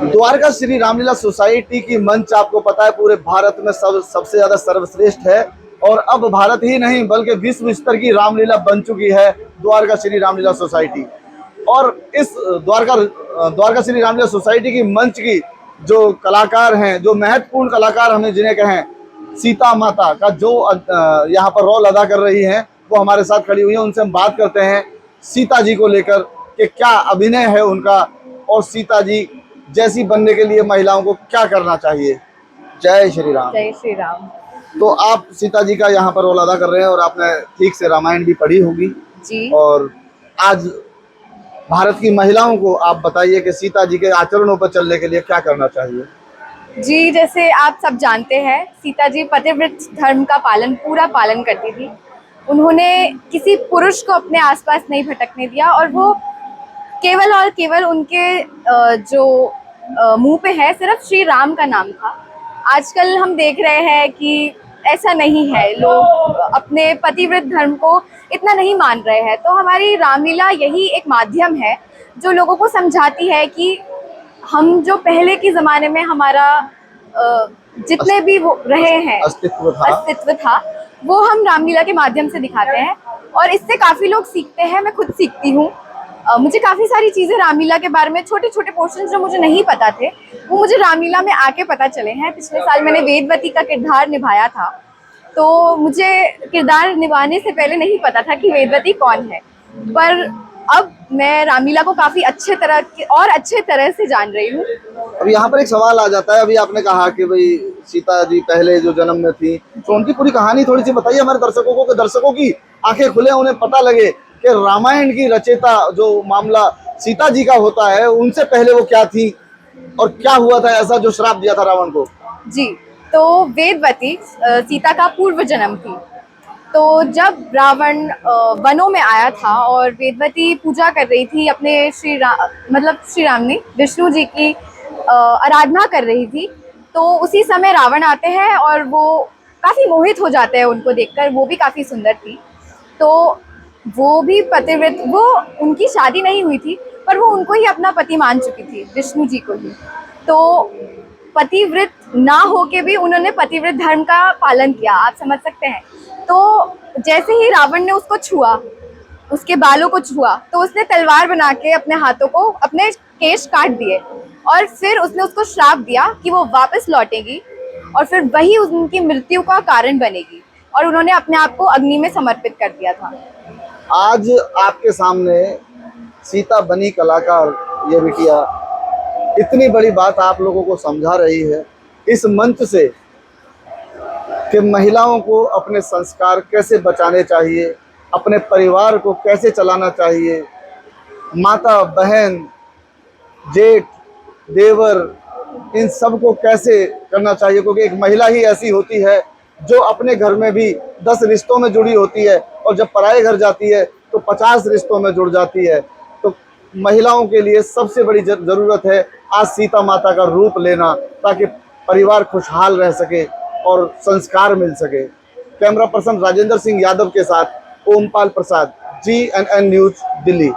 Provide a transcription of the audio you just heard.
Dwarka Shri Ramlila society की मंच आपको पता है पूरे भारत में सबसे ज्यादा सर्वश्रेष्ठ है। और अब भारत ही नहीं बल्कि विश्व स्तर की रामलीला बन चुकी है द्वारका श्री रामलीला सोसाइटी। और इस द्वारका श्री रामलीला सोसाइटी की मंच की जो कलाकार हैं, जो महत्वपूर्ण कलाकार हमें जिन्हें कहें, सीता माता का जो यहाँ पर रोल अदा कर रही हैं, वो हमारे साथ खड़ी हुई है। उनसे हम बात करते हैं सीता जी को लेकर कि क्या अभिनय है उनका और सीता जी जैसी बनने के लिए महिलाओं को क्या करना चाहिए। जय श्री राम। जय श्री राम। तो आप सीता जी का यहाँ पर रोल अदा कर रहे हैं और आपने ठीक से रामायण भी पढ़ी होगी जी। और आज भारत की महिलाओं को आप बताइए कि सीता जी के आचरणों पर चलने के लिए क्या करना चाहिए। जी, जैसे आप सब जानते हैं, सीता जी पतिव्रत धर्म का पूरा पालन करती थी। उन्होंने किसी पुरुष को अपने आसपास नहीं भटकने दिया और वो केवल और केवल उनके जो मुंह पे है सिर्फ श्री राम का नाम था। आजकल हम देख रहे हैं कि ऐसा नहीं है, लोग अपने पतिव्रत धर्म को इतना नहीं मान रहे हैं। तो हमारी रामलीला यही एक माध्यम है जो लोगों को समझाती है कि हम जो पहले के ज़माने में हमारा जितने भी वो रहे हैं अस्तित्व था वो हम रामलीला के माध्यम से दिखाते हैं और इससे काफ़ी लोग सीखते हैं। मैं खुद सीखती हूँ। मुझे काफ़ी सारी चीज़ें रामलीला के बारे में, छोटे छोटे पोर्शन जो मुझे नहीं पता थे, वो मुझे रामलीला में आके पता चले हैं। पिछले साल मैंने वेदवती का किरदार निभाया था, तो मुझे किरदार निभाने से पहले नहीं पता था कि वेदवती कौन है, पर अब मैं रामलीला को काफ़ी अच्छे तरह से जान रही हूँ। अब यहाँ पर एक सवाल आ जाता है, अभी आपने कहा कि भाई सीता जी पहले जो जन्म में थी, तो उनकी पूरी कहानी थोड़ी सी बताइए हमारे दर्शकों को, कि दर्शकों की आंखें खुले, उन्हें पता लगे कि रामायण की रचयिता जो मामला सीता जी का होता है, उनसे पहले वो क्या थी और क्या हुआ था ऐसा जो श्राप दिया था रावण को। जी, तो वेदवती सीता का पूर्व जन्म थी। तो जब रावण वनों में आया था और वेदवती पूजा कर रही थी, अपने श्री राम ने विष्णु जी की आराधना कर रही थी, तो उसी समय रावण आते हैं और वो काफ़ी मोहित हो जाते हैं उनको देखकर। वो भी काफ़ी सुंदर थी, तो वो भी पतिव्रत, वो उनकी शादी नहीं हुई थी पर वो उनको ही अपना पति मान चुकी थी, विष्णु जी को ही। तो पतिव्रत ना होके भी उन्होंने पतिव्रत धर्म का पालन किया, आप समझ सकते हैं। तो जैसे ही रावण ने उसको छुआ, उसके बालों को छुआ, तो उसने तलवार बना के अपने हाथों को, अपने केश काट दिए और फिर उसने उसको श्राप दिया कि वो वापस लौटेगी और फिर वही उनकी मृत्यु का कारण बनेगी, और उन्होंने अपने आप को अग्नि में समर्पित कर दिया था। आज आपके सामने सीता बनी कलाकार ये बिटिया इतनी बड़ी बात आप लोगों को समझा रही है इस मंच से कि महिलाओं को अपने संस्कार कैसे बचाने चाहिए, अपने परिवार को कैसे चलाना चाहिए, माता बहन जेठ देवर इन सब को कैसे करना चाहिए, क्योंकि एक महिला ही ऐसी होती है जो अपने घर में भी 10 रिश्तों में जुड़ी होती है और जब पराए घर जाती है तो 50 रिश्तों में जुड़ जाती है। तो महिलाओं के लिए सबसे बड़ी ज़रूरत है आज सीता माता का रूप लेना, ताकि परिवार खुशहाल रह सके और संस्कार मिल सके। कैमरा पर्सन राजेंद्र सिंह यादव के साथ ओमपाल प्रसाद, GNN न्यूज़, दिल्ली।